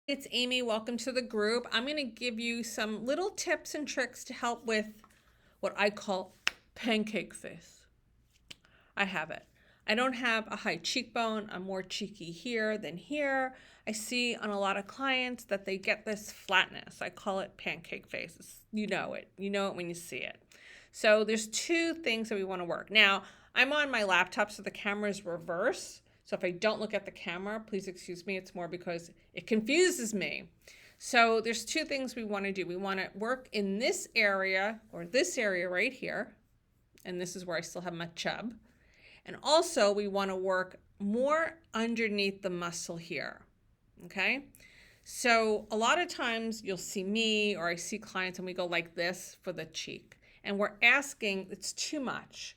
It's Amy. Welcome to the group. I'm going to give you some little tips and tricks to help with what I call pancake face. I have it. I don't have a high cheekbone. I'm more cheeky here than here. I see on a lot of clients that they get this flatness. I call it pancake face. You know it. You know it when you see it. So there's two things that we want to work. Now, I'm on my laptop, so the camera is reverse. So if I don't look at the camera, please excuse me. It's more because it confuses me. So there's two things we want to do. We want to work in this area or this area right here. And this is where I still have my chub. And also we want to work more underneath the muscle here, okay? So a lot of times you'll see me or I see clients and we go like this for the cheek. And we're asking, it's too much.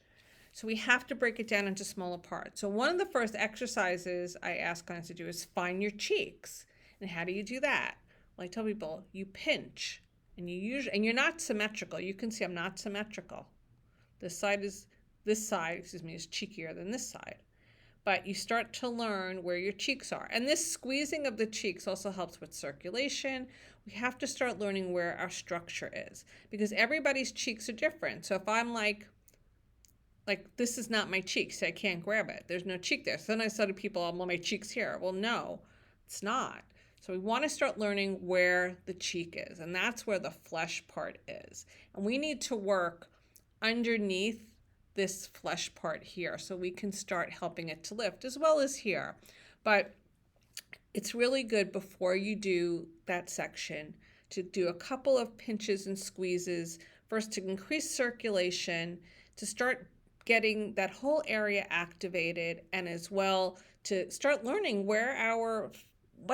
So we have to break it down into smaller parts. So one of the first exercises I ask clients to do is find your cheeks. And how do you do that? Well, I tell people, you pinch and you're not symmetrical. You can see I'm not symmetrical. This side, is cheekier than this side. But you start to learn where your cheeks are. And this squeezing of the cheeks also helps with circulation. We have to start learning where our structure is because everybody's cheeks are different. So if I'm like this is not my cheek, so I can't grab it. There's no cheek there. So then I say to people, well, my cheek's here. Well, no, it's not. So we want to start learning where the cheek is, and that's where the flesh part is. And we need to work underneath this flesh part here so we can start helping it to lift as well as here. But it's really good before you do that section to do a couple of pinches and squeezes, first to increase circulation, to start getting that whole area activated, and as well to start learning what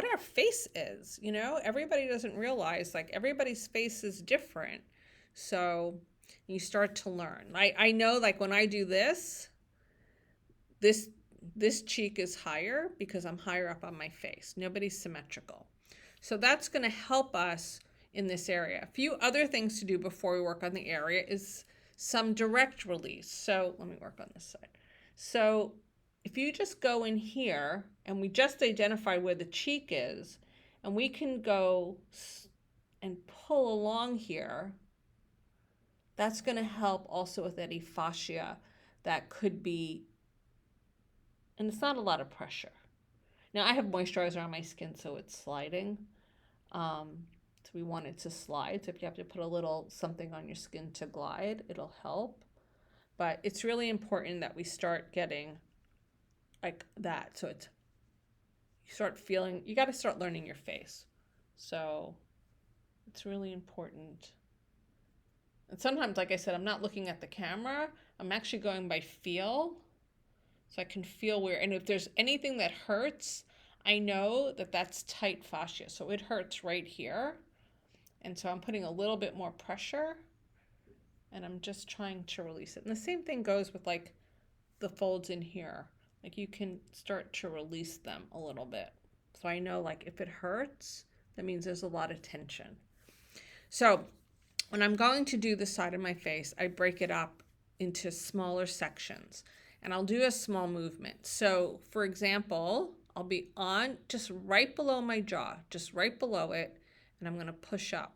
our face is. You know, everybody doesn't realize everybody's face is different. So you start to learn. I know when I do this cheek is higher because I'm higher up on my face. Nobody's symmetrical. So that's going to help us in this area. A few other things to do before we work on the area is some direct release. So let me work on this side. So if you just go in here and we just identify where the cheek is, and we can go and pull along here, that's going to help also with any fascia that could be, and it's not a lot of pressure. Now I have moisturizer on my skin, so it's sliding. So we want it to slide. So if you have to put a little something on your skin to glide, it'll help. But it's really important that we start getting like that. So you got to start learning your face. So it's really important. And sometimes, like I said, I'm not looking at the camera. I'm actually going by feel. So I can feel where, and if there's anything that hurts, I know that that's tight fascia. So it hurts right here. And so I'm putting a little bit more pressure and I'm just trying to release it. And the same thing goes with the folds in here. You can start to release them a little bit. So I know if it hurts, that means there's a lot of tension. So when I'm going to do the side of my face, I break it up into smaller sections and I'll do a small movement. So for example, I'll be on just right below my jaw, just right below it, and I'm going to push up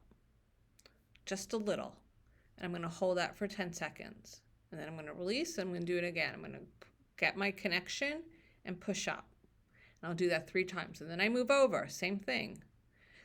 just a little. And I'm going to hold that for 10 seconds. And then I'm going to release and I'm going to do it again. I'm going to get my connection and push up. And I'll do that 3 times. And then I move over, same thing.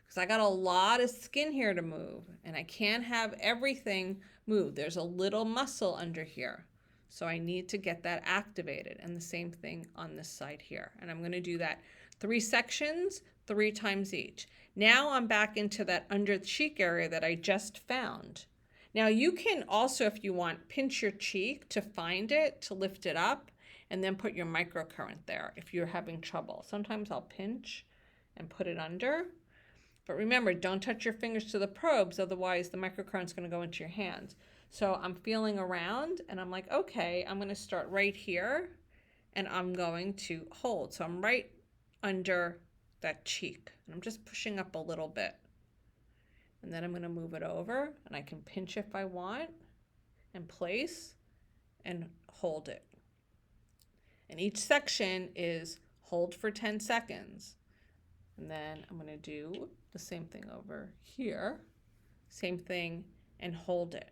Because I got a lot of skin here to move and I can't have everything move. There's a little muscle under here. So I need to get that activated, and the same thing on this side here. And I'm going to do that 3 sections, 3 times each. Now I'm back into that under the cheek area that I just found. Now you can also, if you want, pinch your cheek to find it, to lift it up, and then put your microcurrent there if you're having trouble. Sometimes I'll pinch and put it under. But remember, don't touch your fingers to the probes, otherwise the microcurrent's going to go into your hands. So I'm feeling around and I'm like, okay, I'm going to start right here and I'm going to hold. So I'm right under that cheek and I'm just pushing up a little bit. And then I'm going to move it over and I can pinch if I want and place and hold it. And each section is hold for 10 seconds. And then I'm going to do the same thing over here. Same thing, and hold it.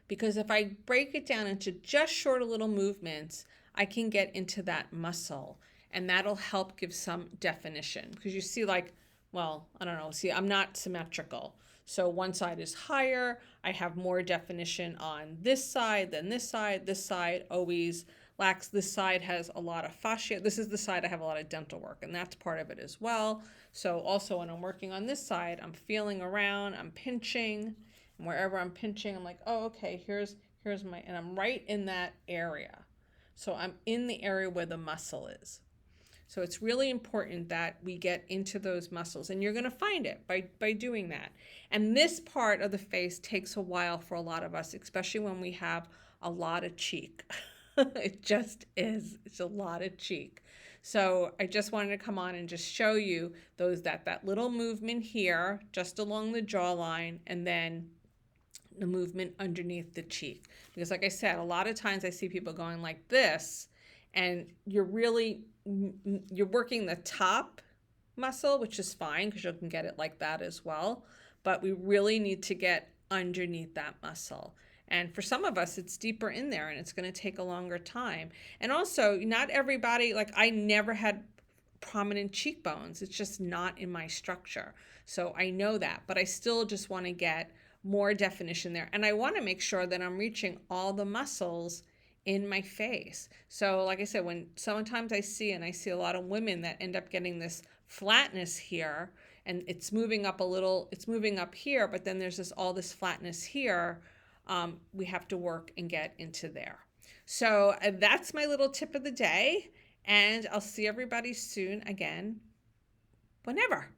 Because if I break it down into just shorter little movements, I can get into that muscle, and that'll help give some definition. Because you see, like, well, I don't know, see, I'm not symmetrical. So one side is higher, I have more definition on this side than this side always lacks. This side has a lot of fascia. This is the side I have a lot of dental work, and that's part of it as well. So also when I'm working on this side, I'm feeling around, I'm pinching, and wherever I'm pinching, I'm like, oh, okay, here's my, and I'm right in that area. So I'm in the area where the muscle is. So it's really important that we get into those muscles, and you're going to find it by doing that. And this part of the face takes a while for a lot of us, especially when we have a lot of cheek. It just is. It's a lot of cheek. So I just wanted to come on and just show you that little movement here, just along the jawline, and then the movement underneath the cheek. Because like I said, a lot of times I see people going like this, and you're working the top muscle, which is fine because you can get it like that as well. But we really need to get underneath that muscle. And for some of us, it's deeper in there, and it's going to take a longer time. And also, not everybody, like I never had prominent cheekbones. It's just not in my structure. So I know that, but I still just want to get more definition there. And I want to make sure that I'm reaching all the muscles in my face. So like I said, when sometimes I see a lot of women that end up getting this flatness here, and it's moving up a little, it's moving up here, but then there's all this flatness here. We have to work and get into there. So that's my little tip of the day, and I'll see everybody soon again, whenever.